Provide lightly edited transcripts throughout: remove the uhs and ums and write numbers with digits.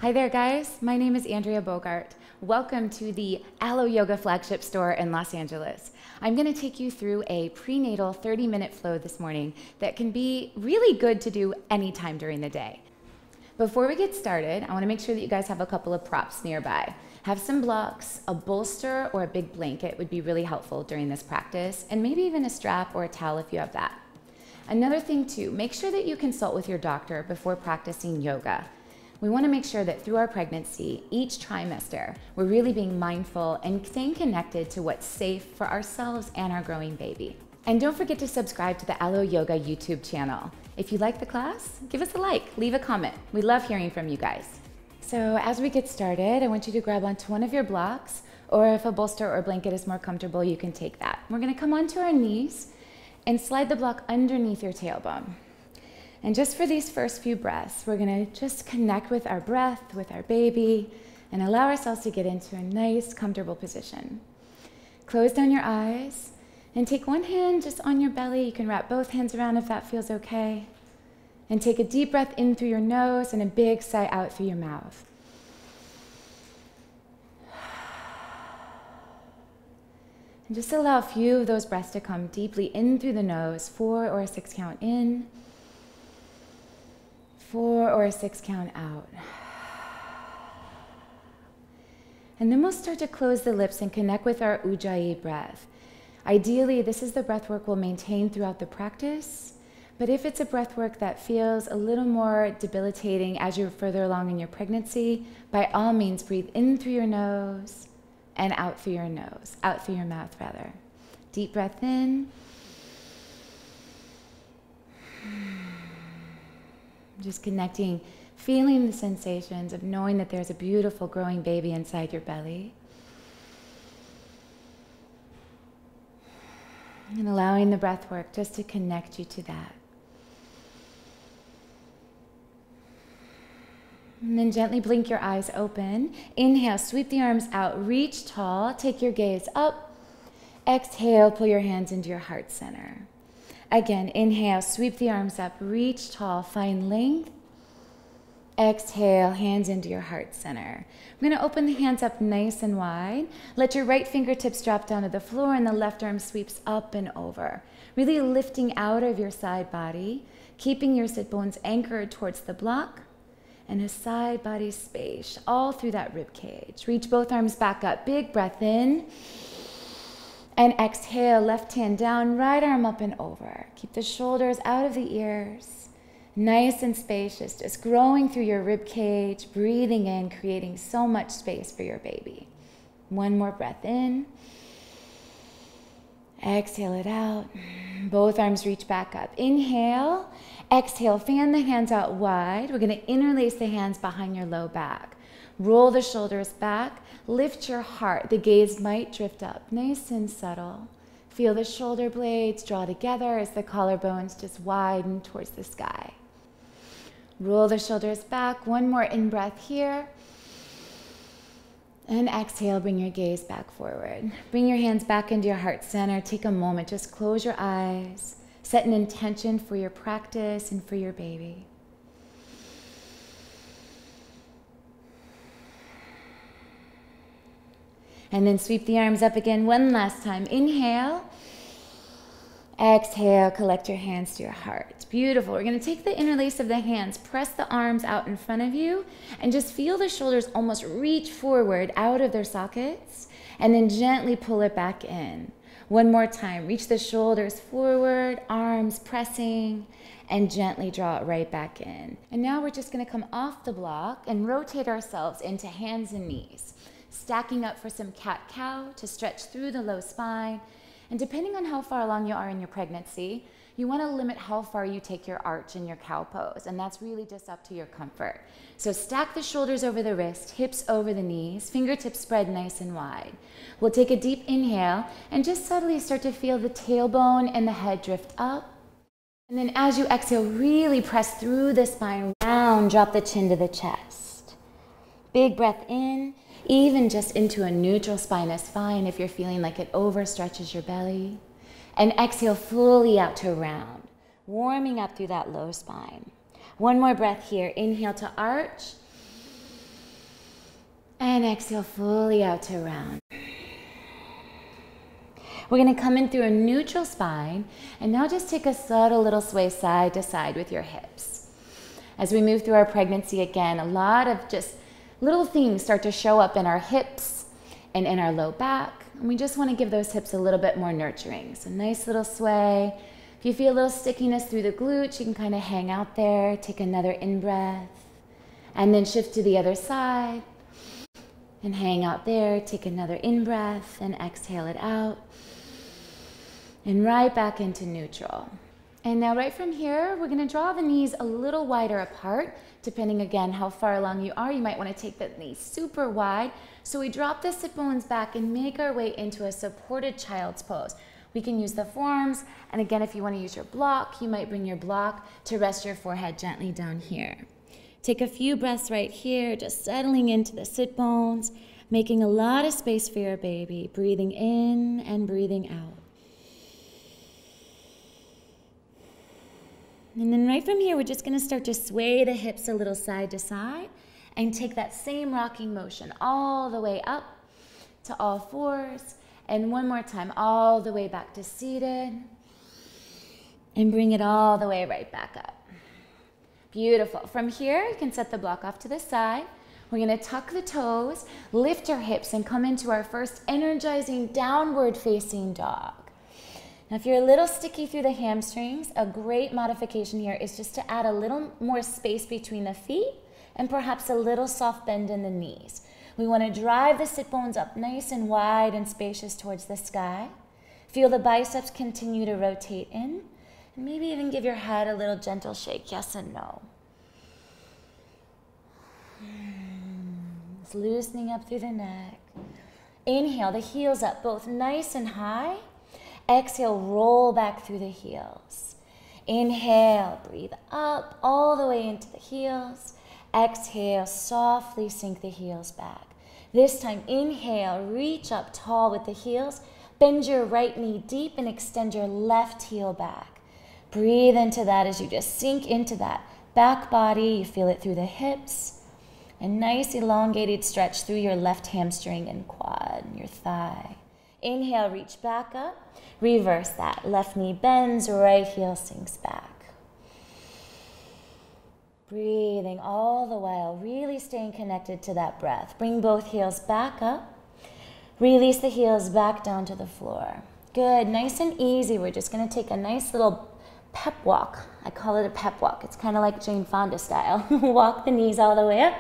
Hi there guys, my name is Andrea Bogart. Welcome to the Alo Yoga flagship store in Los Angeles. I'm going to take you through a prenatal 30-minute flow this morning that can be really good to do anytime during the day. Before we get started, I want to make sure that you guys have a couple of props nearby. Have some blocks, a bolster or a big blanket would be really helpful during this practice, and maybe even a strap or a towel if you have that. Another thing too, make sure that you consult with your doctor before practicing yoga. We want to make sure that through our pregnancy, each trimester, we're really being mindful and staying connected to what's safe for ourselves and our growing baby. And don't forget to subscribe to the Alo Yoga YouTube channel. If you like the class, give us a like, leave a comment. We love hearing from you guys. So as we get started, I want you to grab onto one of your blocks, or if a bolster or blanket is more comfortable, you can take that. We're going to come onto our knees and slide the block underneath your tailbone. And just for these first few breaths, we're going to just connect with our breath, with our baby, and allow ourselves to get into a nice, comfortable position. Close down your eyes and take one hand just on your belly. You can wrap both hands around if that feels okay. And take a deep breath in through your nose and a big sigh out through your mouth. And just allow a few of those breaths to come deeply in through the nose, 4 or 6 count in. 4 or 6 count out. And then we'll start to close the lips and connect with our Ujjayi breath. Ideally, this is the breath work we'll maintain throughout the practice, but if it's a breath work that feels a little more debilitating as you're further along in your pregnancy, by all means breathe in through your nose and out through your nose, out through your mouth rather. Deep breath in. Just connecting, feeling the sensations of knowing that there's a beautiful growing baby inside your belly. And allowing the breath work just to connect you to that. And then gently blink your eyes open. Inhale, sweep the arms out, reach tall, take your gaze up. Exhale, pull your hands into your heart center. Again, inhale, sweep the arms up, reach tall, find length. Exhale, hands into your heart center. I'm going to open the hands up nice and wide. Let your right fingertips drop down to the floor and the left arm sweeps up and over. Really lifting out of your side body, keeping your sit bones anchored towards the block and a side body space all through that rib cage. Reach both arms back up, big breath in. And exhale, left hand down, right arm up and over. Keep the shoulders out of the ears. Nice and spacious, just growing through your rib cage, breathing in, creating so much space for your baby. One more breath in. Exhale it out. Both arms reach back up. Inhale. Exhale, fan the hands out wide. We're going to interlace the hands behind your low back. Roll the shoulders back. Lift your heart. The gaze might drift up, nice and subtle. Feel the shoulder blades draw together as the collarbones just widen towards the sky. Roll the shoulders back. One more in-breath here. And exhale, bring your gaze back forward. Bring your hands back into your heart center. Take a moment, just close your eyes. Set an intention for your practice and for your baby. And then sweep the arms up again one last time. Inhale. Exhale, collect your hands to your heart. Beautiful. We're going to take the interlace of the hands, press the arms out in front of you, and just feel the shoulders almost reach forward out of their sockets, and then gently pull it back in. One more time. Reach the shoulders forward, arms pressing, and gently draw it right back in. And now we're just going to come off the block and rotate ourselves into hands and knees. Stacking up for some cat-cow to stretch through the low spine. And depending on how far along you are in your pregnancy, you want to limit how far you take your arch in your cow pose, and that's really just up to your comfort. So stack the shoulders over the wrist, hips over the knees, fingertips spread nice and wide. We'll take a deep inhale and just subtly start to feel the tailbone and the head drift up. And then as you exhale, really press through the spine, round, drop the chin to the chest. Big breath in. Even just into a neutral spine is fine if you're feeling like it overstretches your belly. And exhale fully out to round, warming up through that low spine. One more breath here. Inhale to arch. And exhale fully out to round. We're going to come in through a neutral spine, and now just take a subtle little sway side to side with your hips. As we move through our pregnancy again, a lot of just little things start to show up in our hips and in our low back, and we just want to give those hips a little bit more nurturing. So nice little sway. If you feel a little stickiness through the glutes, you can kind of hang out there, take another in-breath, and then shift to the other side, and hang out there, take another in-breath, and exhale it out, and right back into neutral. And now right from here, we're gonna draw the knees a little wider apart, depending again how far along you are. You might wanna take the knees super wide. So we drop the sit bones back and make our way into a supported child's pose. We can use the forearms, and again, if you wanna use your block, you might bring your block to rest your forehead gently down here. Take a few breaths right here, just settling into the sit bones, making a lot of space for your baby, breathing in and breathing out. And then right from here, we're just gonna start to sway the hips a little side to side and take that same rocking motion all the way up to all fours. And one more time, all the way back to seated. And bring it all the way right back up. Beautiful. From here, you can set the block off to the side. We're gonna tuck the toes, lift our hips, and come into our first energizing downward facing dog. Now, if you're a little sticky through the hamstrings, a great modification here is just to add a little more space between the feet and perhaps a little soft bend in the knees. We want to drive the sit bones up nice and wide and spacious towards the sky. Feel the biceps continue to rotate in, and maybe even give your head a little gentle shake, yes and no. It's loosening up through the neck. Inhale, the heels up, both nice and high. Exhale, roll back through the heels. Inhale, breathe up all the way into the heels. Exhale, softly sink the heels back. This time, inhale, reach up tall with the heels. Bend your right knee deep and extend your left heel back. Breathe into that as you just sink into that back body. You feel it through the hips. A nice elongated stretch through your left hamstring and quad and your thigh. Inhale, reach back up. Reverse that. Left knee bends, right heel sinks back. Breathing all the while, really staying connected to that breath. Bring both heels back up. Release the heels back down to the floor. Good, nice and easy. We're just gonna take a nice little pep walk. I call it a pep walk. It's kind of like Jane Fonda style. Walk the knees all the way up.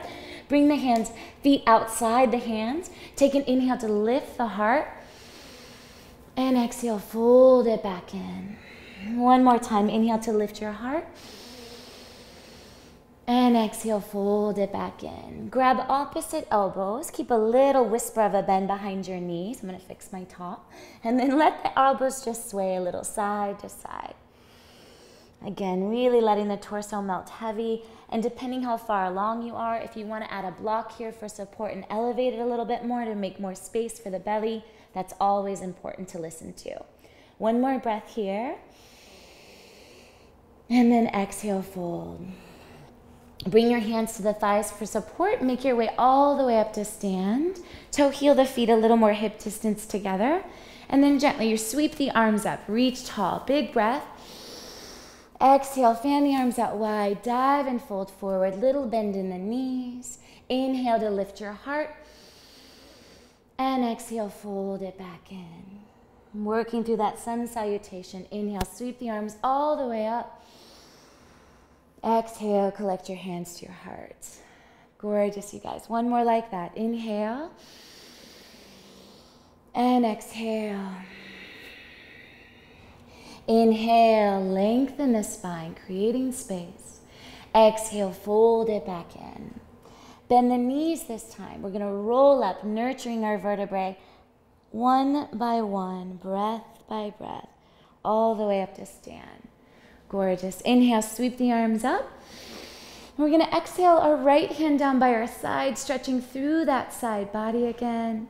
Bring the hands, feet outside the hands. Take an inhale to lift the heart. And exhale, fold it back in. One more time, inhale to lift your heart. And exhale, fold it back in. Grab opposite elbows. Keep a little whisper of a bend behind your knees. I'm gonna fix my top. And then let the elbows just sway a little side to side. Again, really letting the torso melt heavy. And depending how far along you are, if you wanna add a block here for support and elevate it a little bit more to make more space for the belly, that's always important to listen to. One more breath here. And then exhale, fold. Bring your hands to the thighs for support. Make your way all the way up to stand. Toe heel the feet a little more hip distance together. And then gently, you sweep the arms up. Reach tall. Big breath. Exhale, fan the arms out wide. Dive and fold forward. Little bend in the knees. Inhale to lift your heart. And exhale, fold it back in. Working through that sun salutation. Inhale, sweep the arms all the way up. Exhale, collect your hands to your heart. Gorgeous, you guys. One more like that. Inhale. And exhale. Inhale, lengthen the spine, creating space. Exhale, fold it back in. Bend the knees this time. We're gonna roll up, nurturing our vertebrae one by one, breath by breath, all the way up to stand. Gorgeous. Inhale, sweep the arms up. We're gonna exhale our right hand down by our side, stretching through that side body again,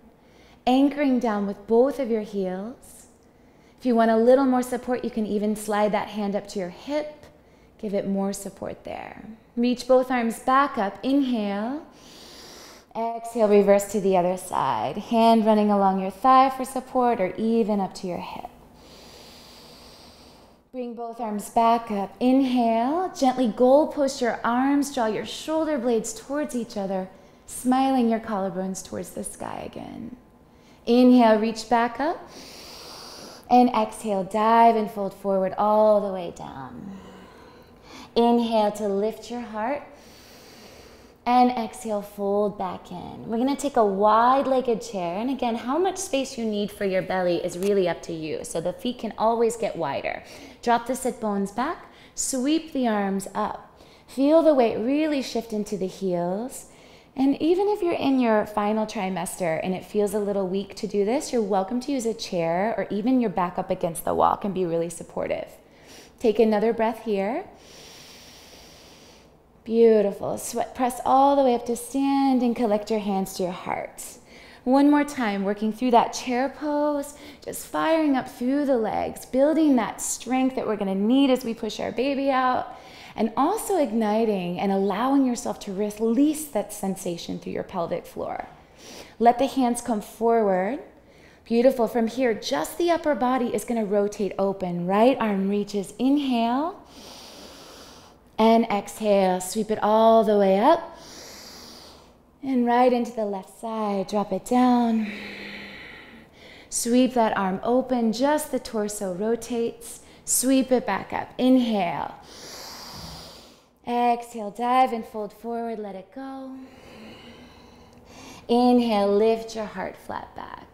anchoring down with both of your heels. If you want a little more support, you can even slide that hand up to your hip. Give it more support there. Reach both arms back up. Inhale. Exhale, reverse to the other side. Hand running along your thigh for support or even up to your hip. Bring both arms back up. Inhale, gently goal post your arms, draw your shoulder blades towards each other, smiling your collarbones towards the sky again. Inhale, reach back up. And exhale, dive and fold forward all the way down. Inhale to lift your heart. And exhale, fold back in. We're gonna take a wide-legged chair. And again, how much space you need for your belly is really up to you. So the feet can always get wider. Drop the sit bones back, sweep the arms up. Feel the weight really shift into the heels. And even if you're in your final trimester and it feels a little weak to do this, you're welcome to use a chair or even your back up against the wall can be really supportive. Take another breath here. Beautiful. Sweat press all the way up to stand and collect your hands to your heart. One more time, working through that chair pose, just firing up through the legs, building that strength that we're gonna need as we push our baby out, and also igniting and allowing yourself to release that sensation through your pelvic floor. Let the hands come forward. Beautiful. From here, just the upper body is gonna rotate open. Right arm reaches, inhale. And exhale, sweep it all the way up. And right into the left side, drop it down. Sweep that arm open, just the torso rotates. Sweep it back up, inhale. Exhale, dive and fold forward, let it go. Inhale, lift your heart flat back.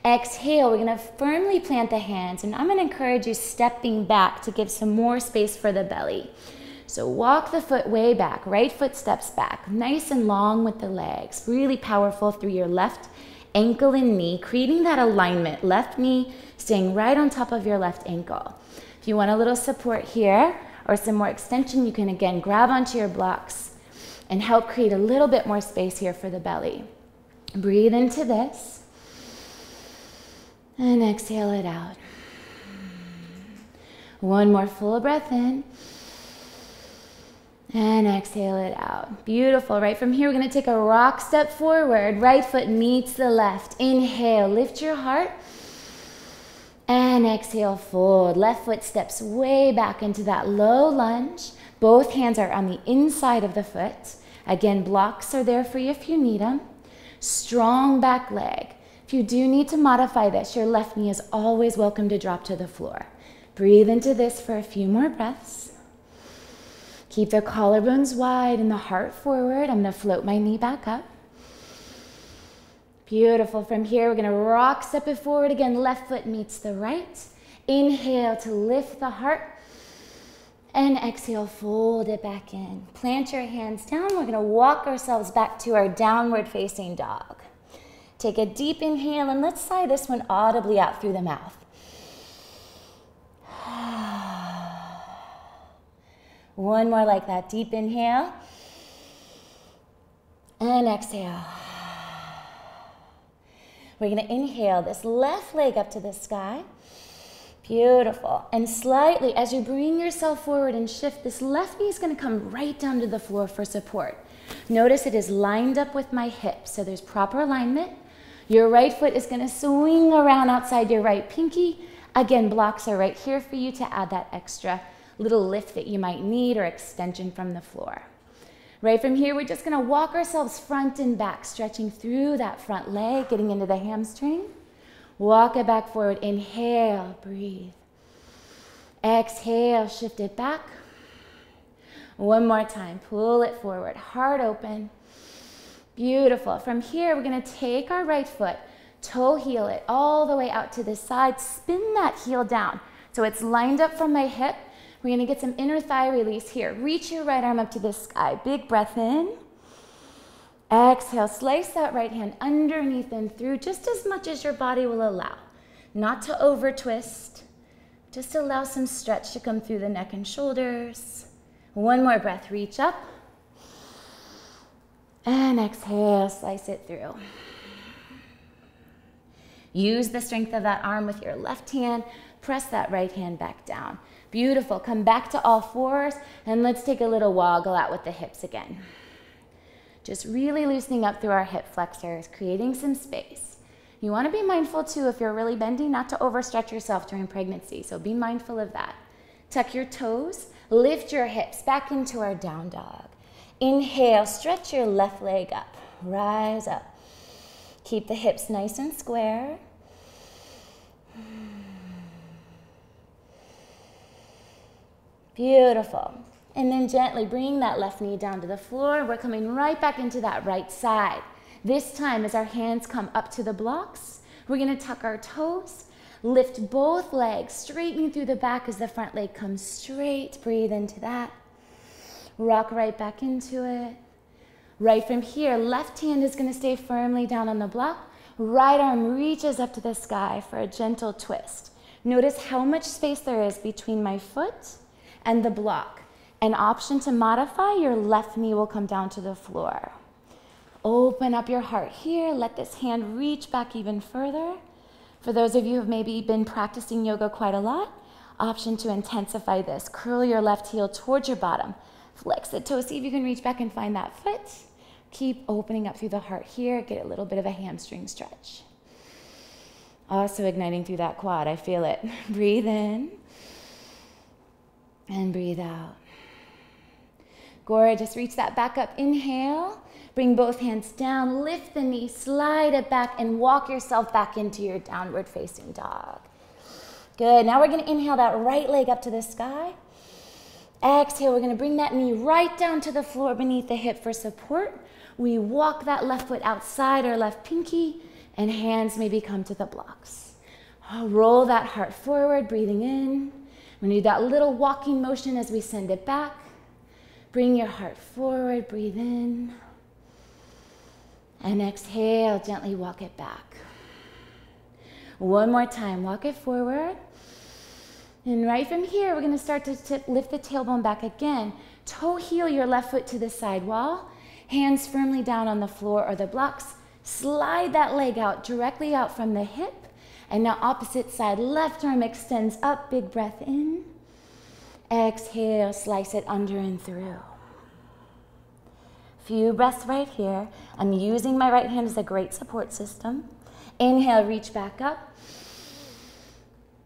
Exhale, we're gonna firmly plant the hands, and I'm gonna encourage you stepping back to give some more space for the belly. So walk the foot way back, right foot steps back, nice and long with the legs, really powerful through your left ankle and knee, creating that alignment, left knee staying right on top of your left ankle. If you want a little support here or some more extension, you can again grab onto your blocks and help create a little bit more space here for the belly. Breathe into this and exhale it out. One more full breath in. And exhale it out. Beautiful. Right from here, we're going to take a rock step forward. Right foot meets the left. Inhale, lift your heart. And exhale, fold. Left foot steps way back into that low lunge. Both hands are on the inside of the foot. Again, blocks are there for you if you need them. Strong back leg. If you do need to modify this, your left knee is always welcome to drop to the floor. Breathe into this for a few more breaths. Keep the collarbones wide and the heart forward. I'm gonna float my knee back up. Beautiful. From here, we're gonna rock step it forward again. Left foot meets the right. Inhale to lift the heart. And exhale, fold it back in. Plant your hands down. We're gonna walk ourselves back to our downward facing dog. Take a deep inhale and let's sigh this one audibly out through the mouth. One more like that. Deep inhale. And exhale. We're going to inhale this left leg up to the sky. Beautiful. And slightly, as you bring yourself forward and shift, this left knee is going to come right down to the floor for support. Notice it is lined up with my hips, so there's proper alignment. Your right foot is going to swing around outside your right pinky. Again, blocks are right here for you to add that extra little lift that you might need or extension from the floor. Right from here, we're just gonna walk ourselves front and back, stretching through that front leg, getting into the hamstring. Walk it back forward. Inhale, breathe. Exhale, shift it back. One more time, pull it forward, heart open. Beautiful. From here, we're gonna take our right foot, toe heel it all the way out to the side, spin that heel down. So it's lined up from my hip. We're gonna get some inner thigh release here. Reach your right arm up to the sky. Big breath in. Exhale, slice that right hand underneath and through just as much as your body will allow. Not to over twist. Just allow some stretch to come through the neck and shoulders. One more breath, reach up. And exhale, slice it through. Use the strength of that arm with your left hand. Press that right hand back down. Beautiful. Come back to all fours and let's take a little woggle out with the hips again. Just really loosening up through our hip flexors, creating some space. You want to be mindful too, if you're really bendy, not to overstretch yourself during pregnancy. So be mindful of that. Tuck your toes, lift your hips back into our down dog. Inhale, stretch your left leg up, rise up. Keep the hips nice and square. Beautiful. And then gently bring that left knee down to the floor. We're coming right back into that right side. This time, as our hands come up to the blocks, we're going to tuck our toes, lift both legs, straightening through the back as the front leg comes straight. Breathe into that. Rock right back into it. Right from here, left hand is going to stay firmly down on the block. Right arm reaches up to the sky for a gentle twist. Notice how much space there is between my foot and the block. An option to modify, your left knee will come down to the floor. Open up your heart here. Let this hand reach back even further. For those of you who have maybe been practicing yoga quite a lot, option to intensify this. Curl your left heel towards your bottom. Flex the toes. See if you can reach back and find that foot. Keep opening up through the heart here. Get a little bit of a hamstring stretch. Also igniting through that quad. I feel it. Breathe in and breathe out. Gorgeous. Reach that back up. Inhale. Bring both hands down. Lift the knee. Slide it back and walk yourself back into your downward facing dog. Good. Now we're going to inhale that right leg up to the sky. Exhale. We're going to bring that knee right down to the floor beneath the hip for support. We walk that left foot outside our left pinky, and hands maybe come to the blocks. Roll that heart forward, breathing in. We need that little walking motion as we send it back. Bring your heart forward, breathe in. And exhale, gently walk it back. One more time, walk it forward. And right from here, we're going to start to lift the tailbone back again. Toe heel your left foot to the side wall. Hands firmly down on the floor or the blocks. Slide that leg out, directly out from the hip. And now opposite side, left arm extends up, big breath in. Exhale, slice it under and through. Few breaths right here. I'm using my right hand as a great support system. Inhale, reach back up.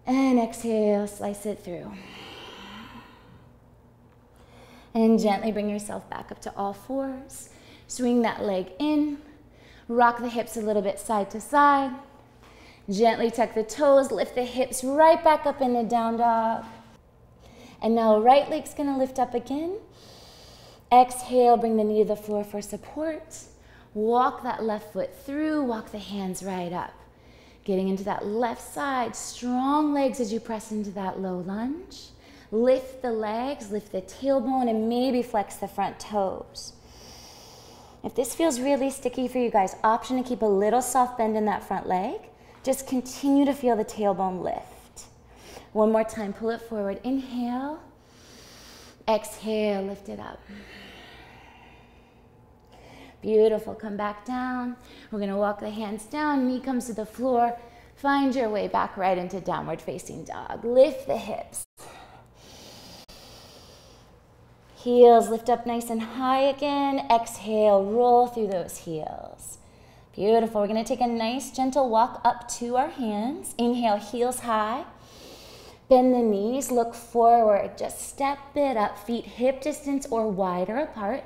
And exhale, slice it through. And gently bring yourself back up to all fours. Swing that leg in. Rock the hips a little bit side to side. Gently tuck the toes, lift the hips right back up into down dog. And now right leg's gonna lift up again. Exhale, bring the knee to the floor for support. Walk that left foot through, walk the hands right up. Getting into that left side, strong legs as you press into that low lunge. Lift the legs, lift the tailbone, and maybe flex the front toes. If this feels really sticky for you guys, option to keep a little soft bend in that front leg. Just continue to feel the tailbone lift. One more time, pull it forward. Inhale. Exhale, lift it up. Beautiful, come back down. We're gonna walk the hands down, knee comes to the floor. Find your way back right into downward facing dog. Lift the hips. Heels lift up nice and high again. Exhale, roll through those heels. Beautiful. We're going to take a nice gentle walk up to our hands. Inhale, heels high. Bend the knees, look forward. Just step it up, feet hip distance or wider apart.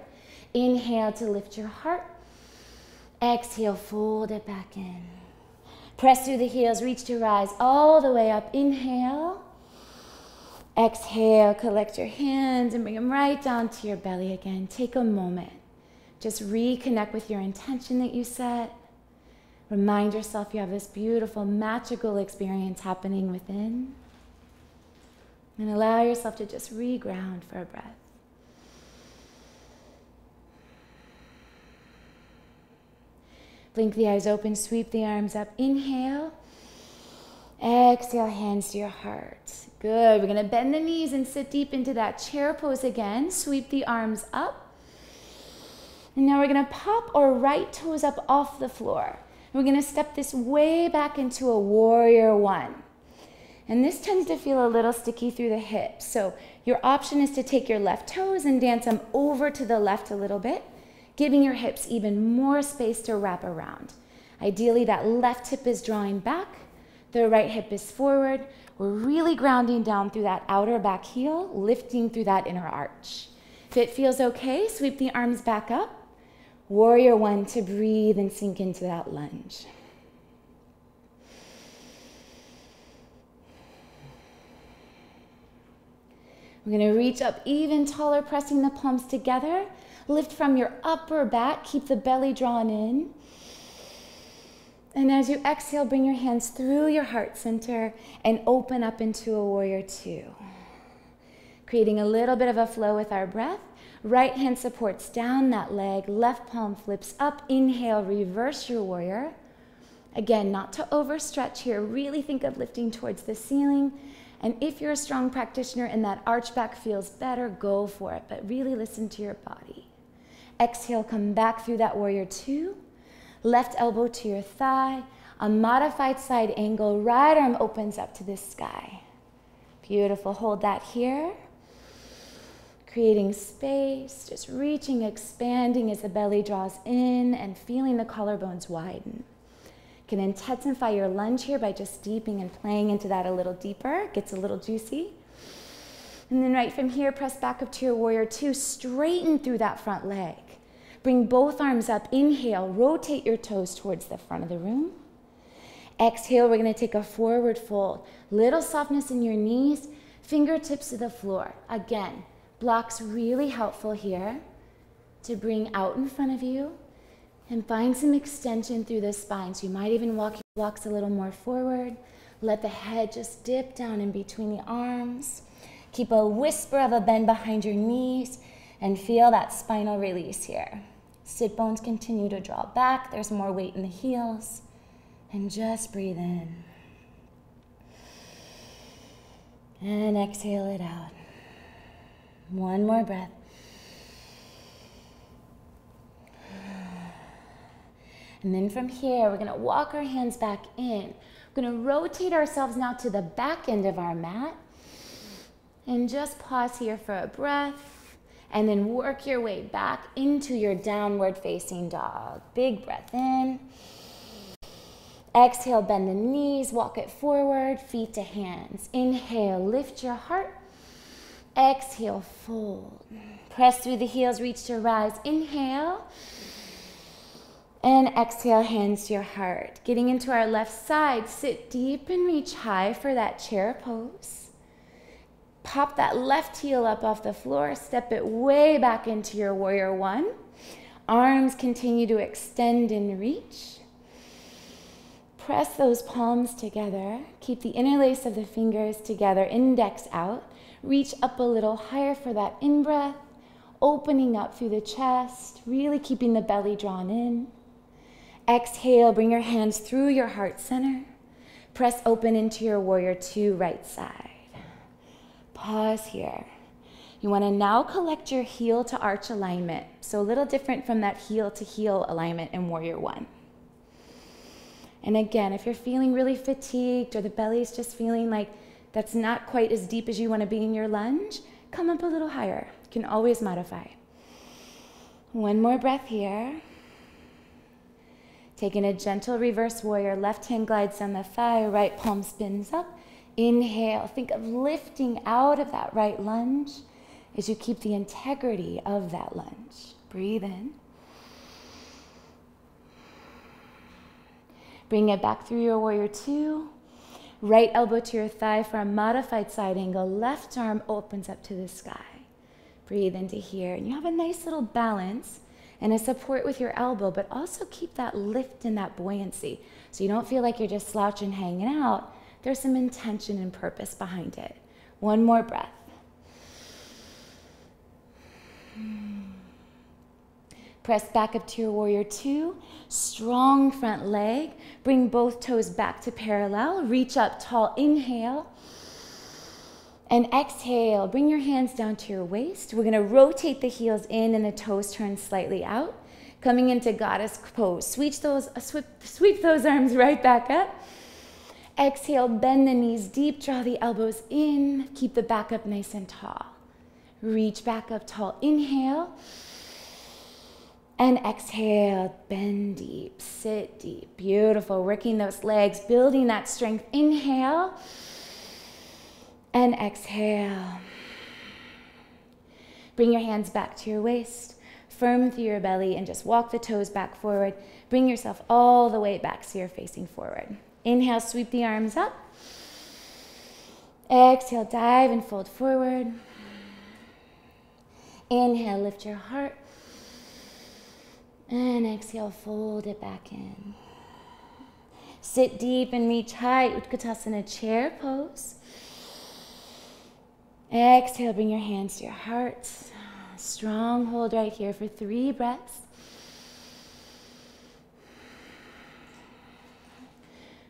Inhale to lift your heart. Exhale, fold it back in. Press through the heels, reach to rise all the way up. Inhale. Exhale, collect your hands and bring them right down to your belly again. Take a moment. Just reconnect with your intention that you set. Remind yourself you have this beautiful, magical experience happening within. And allow yourself to just reground for a breath. Blink the eyes open, sweep the arms up. Inhale. Exhale, hands to your heart. Good. We're going to bend the knees and sit deep into that chair pose again. Sweep the arms up. And now we're going to pop our right toes up off the floor. We're going to step this way back into a warrior one. And this tends to feel a little sticky through the hips. So your option is to take your left toes and dance them over to the left a little bit. giving your hips even more space to wrap around. Ideally, that left hip is drawing back, the right hip is forward. We're really grounding down through that outer back heel, lifting through that inner arch. If it feels okay, sweep the arms back up. Warrior one to breathe and sink into that lunge. We're going to reach up even taller, pressing the palms together. Lift from your upper back, keep the belly drawn in. And as you exhale, bring your hands through your heart center and open up into a warrior two. Creating a little bit of a flow with our breath. Right hand supports down that leg, left palm flips up. Inhale, reverse your warrior. Again, not to overstretch here. Really think of lifting towards the ceiling. And if you're a strong practitioner and that arch back feels better, go for it. But really listen to your body. Exhale, come back through that warrior two. Left elbow to your thigh. A modified side angle. Right arm opens up to the sky. Beautiful. Hold that here. Creating space. Just reaching, expanding as the belly draws in and feeling the collarbones widen. You can intensify your lunge here by just deepening and playing into that a little deeper. It gets a little juicy. And then right from here, press back up to your warrior two. Straighten through that front leg. Bring both arms up. Inhale, rotate your toes towards the front of the room. Exhale, we're going to take a forward fold. Little softness in your knees, fingertips to the floor. Again, blocks really helpful here to bring out in front of you. And find some extension through the spine. So you might even walk your blocks a little more forward. Let the head just dip down in between the arms. Keep a whisper of a bend behind your knees and feel that spinal release here. Sit bones continue to draw back. There's more weight in the heels. And just breathe in. And exhale it out. One more breath. And then from here, we're going to walk our hands back in. We're going to rotate ourselves now to the back end of our mat. And just pause here for a breath. And then work your way back into your downward facing dog. Big breath in. Exhale, bend the knees, walk it forward, feet to hands. Inhale, lift your heart. Exhale, fold. Press through the heels, reach to rise. Inhale. And exhale, hands to your heart. Getting into our left side, sit deep and reach high for that chair pose. Pop that left heel up off the floor, step it way back into your warrior one. Arms continue to extend and reach. Press those palms together. Keep the interlace of the fingers together, index out. Reach up a little higher for that in-breath, opening up through the chest, really keeping the belly drawn in. Exhale, bring your hands through your heart center. Press open into your warrior two, right side. Pause here. You want to now collect your heel to arch alignment. So a little different from that heel to heel alignment in warrior one. And again, if you're feeling really fatigued or the belly's just feeling like that's not quite as deep as you want to be in your lunge, come up a little higher. You can always modify. One more breath here. Taking a gentle reverse warrior, left hand glides down the thigh, right palm spins up. Inhale, think of lifting out of that right lunge as you keep the integrity of that lunge. Breathe in. Bring it back through your warrior two. Right elbow to your thigh for a modified side angle. Left arm opens up to the sky. Breathe into here. And you have a nice little balance and a support with your elbow, but also keep that lift and that buoyancy. So you don't feel like you're just slouching, hanging out. There's some intention and purpose behind it. One more breath. Press back up to your warrior two. Strong front leg. Bring both toes back to parallel. Reach up tall. Inhale. And exhale. Bring your hands down to your waist. We're going to rotate the heels in and the toes turn slightly out. Coming into goddess pose. Sweep those arms right back up. Exhale, bend the knees deep, draw the elbows in. Keep the back up nice and tall. Reach back up tall. Inhale. And exhale, bend deep, sit deep. Beautiful, working those legs, building that strength. Inhale and exhale. Bring your hands back to your waist, firm through your belly, and just walk the toes back forward. Bring yourself all the way back so you're facing forward. Inhale, sweep the arms up. Exhale, dive and fold forward. Inhale, lift your heart. And exhale, fold it back in. Sit deep and reach high, Utkatasana chair pose. Exhale, bring your hands to your heart. Strong hold right here for 3 breaths.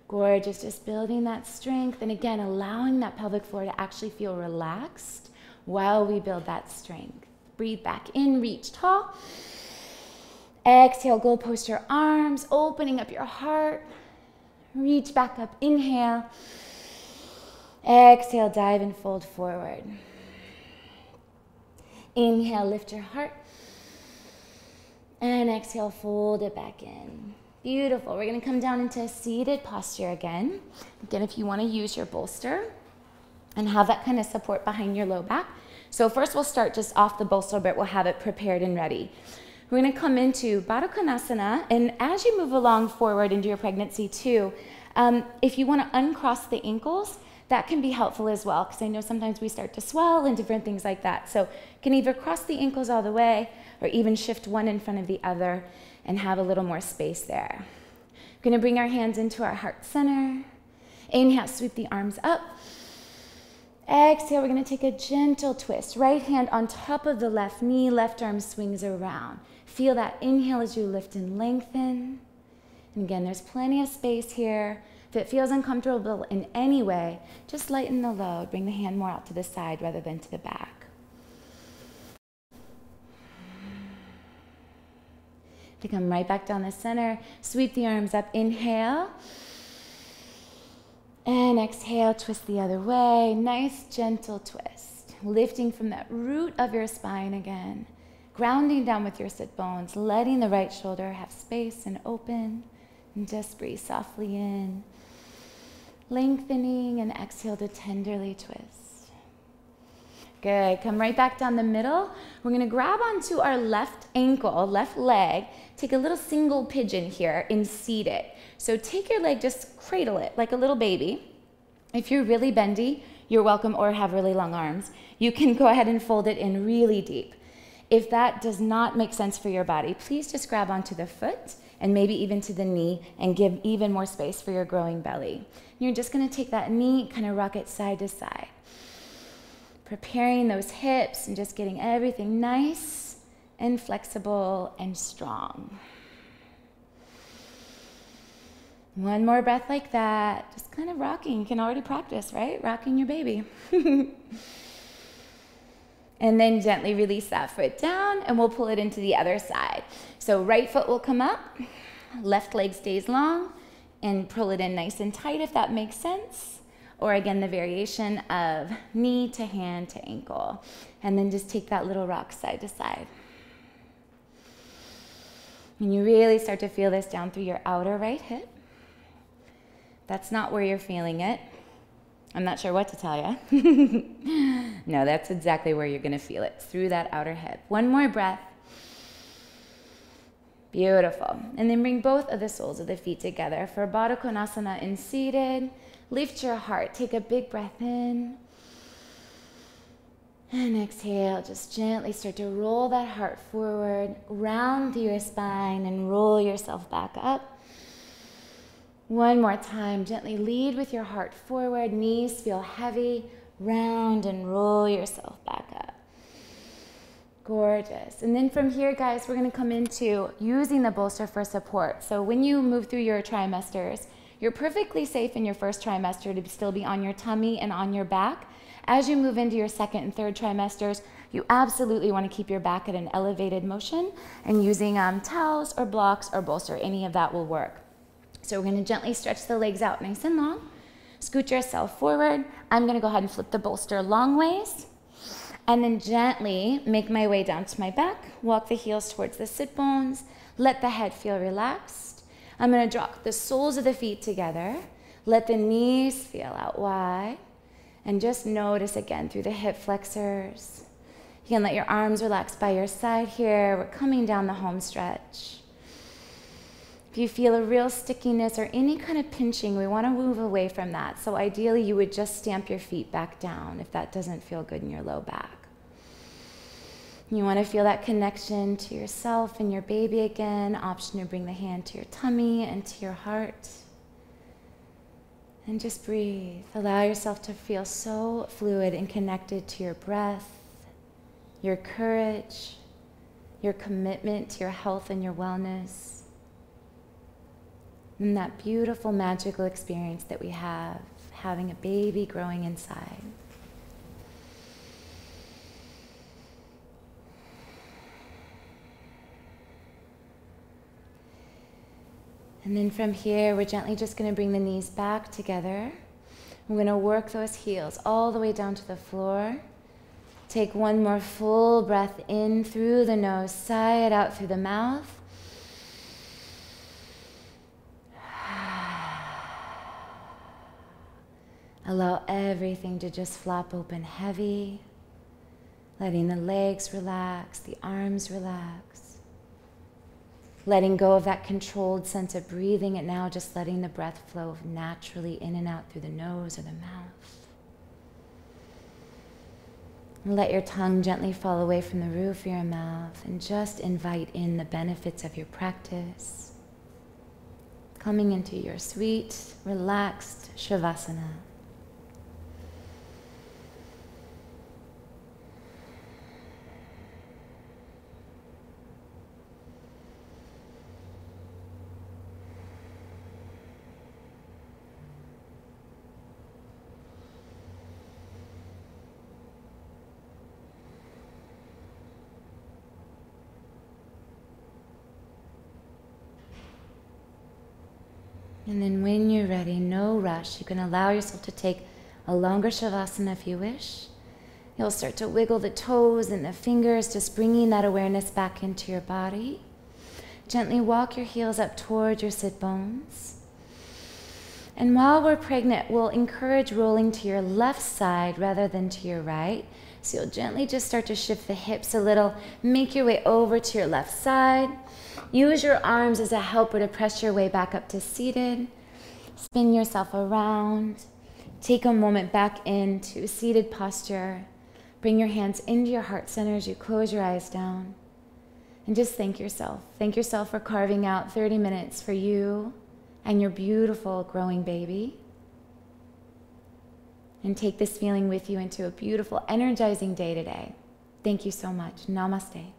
Gorgeous, just building that strength. And again, allowing that pelvic floor to actually feel relaxed while we build that strength. Breathe back in, reach tall. Exhale, goal post your arms, opening up your heart. Reach back up, inhale. Exhale, dive and fold forward. Inhale, lift your heart. And exhale, fold it back in. Beautiful. We're going to come down into a seated posture again. Again, if you want to use your bolster and have that kind of support behind your low back. So first we'll start just off the bolster, but we'll have it prepared and ready. We're going to come into Baddha Konasana, and as you move along forward into your pregnancy too, if you want to uncross the ankles, that can be helpful as well, because I know sometimes we start to swell and different things like that. So you can either cross the ankles all the way or even shift one in front of the other and have a little more space there. We're going to bring our hands into our heart center. Inhale, sweep the arms up. Exhale, we're going to take a gentle twist. Right hand on top of the left knee, left arm swings around. Feel that inhale as you lift and lengthen. And again, there's plenty of space here. If it feels uncomfortable in any way, just lighten the load. Bring the hand more out to the side rather than to the back. To come right back down the center, sweep the arms up, inhale. And exhale, twist the other way. Nice, gentle twist. Lifting from that root of your spine again. Grounding down with your sit bones, letting the right shoulder have space and open. And just breathe softly in. Lengthening and exhale to tenderly twist. Good, come right back down the middle. We're gonna grab onto our left ankle, left leg, take a little single pigeon here and seat it. So take your leg, just cradle it like a little baby. If you're really bendy, you're welcome, or have really long arms, you can go ahead and fold it in really deep. If that does not make sense for your body, please just grab onto the foot and maybe even to the knee and give even more space for your growing belly. You're just gonna take that knee, kind of rock it side to side. Preparing those hips and just getting everything nice and flexible and strong. One more breath like that, just kind of rocking. You can already practice, right? Rocking your baby. And then gently release that foot down and we'll pull it into the other side. So right foot will come up, left leg stays long, and pull it in nice and tight if that makes sense. Or again, the variation of knee to hand to ankle. And then just take that little rock side to side. And you really start to feel this down through your outer right hip. That's not where you're feeling it. I'm not sure what to tell you. No, that's exactly where you're gonna feel it, through that outer hip. One more breath. Beautiful. And then bring both of the soles of the feet together for Baddha Konasana in seated. Lift your heart, take a big breath in. And exhale, just gently start to roll that heart forward, round through your spine and roll yourself back up. One more time, gently lead with your heart forward, knees feel heavy, round and roll yourself back up. Gorgeous. And then from here, guys, we're gonna come into using the bolster for support. So when you move through your trimesters, you're perfectly safe in your first trimester to still be on your tummy and on your back. As you move into your second and third trimesters, you absolutely wanna keep your back at an elevated motion, and using towels or blocks or bolster, any of that will work. So we're gonna gently stretch the legs out nice and long. Scoot yourself forward. I'm gonna go ahead and flip the bolster long ways. And then gently make my way down to my back, walk the heels towards the sit bones, let the head feel relaxed. I'm going to drop the soles of the feet together, let the knees feel out wide, and just notice again through the hip flexors. You can let your arms relax by your side here. We're coming down the home stretch. If you feel a real stickiness or any kind of pinching, we want to move away from that. So ideally, you would just stamp your feet back down if that doesn't feel good in your low back. You want to feel that connection to yourself and your baby again. Option to bring the hand to your tummy and to your heart. And just breathe. Allow yourself to feel so fluid and connected to your breath, your courage, your commitment to your health and your wellness. And that beautiful, magical experience that we have, having a baby growing inside. And then from here, we're gently just going to bring the knees back together. We're going to work those heels all the way down to the floor. Take one more full breath in through the nose, sigh it out through the mouth. Allow everything to just flop open heavy, letting the legs relax, the arms relax. Letting go of that controlled sense of breathing and now just letting the breath flow naturally in and out through the nose or the mouth. And let your tongue gently fall away from the roof of your mouth and just invite in the benefits of your practice. Coming into your sweet, relaxed Shavasana. And then when you're ready, no rush. You can allow yourself to take a longer Shavasana if you wish. You'll start to wiggle the toes and the fingers, just bringing that awareness back into your body. Gently walk your heels up towards your sit bones. And while we're pregnant, we'll encourage rolling to your left side rather than to your right. So you'll gently just start to shift the hips a little, make your way over to your left side. Use your arms as a helper to press your way back up to seated. Spin yourself around. Take a moment back into seated posture. Bring your hands into your heart center as you close your eyes down. And just thank yourself. Thank yourself for carving out 30 minutes for you and your beautiful growing baby. And take this feeling with you into a beautiful, energizing day today. Thank you so much. Namaste.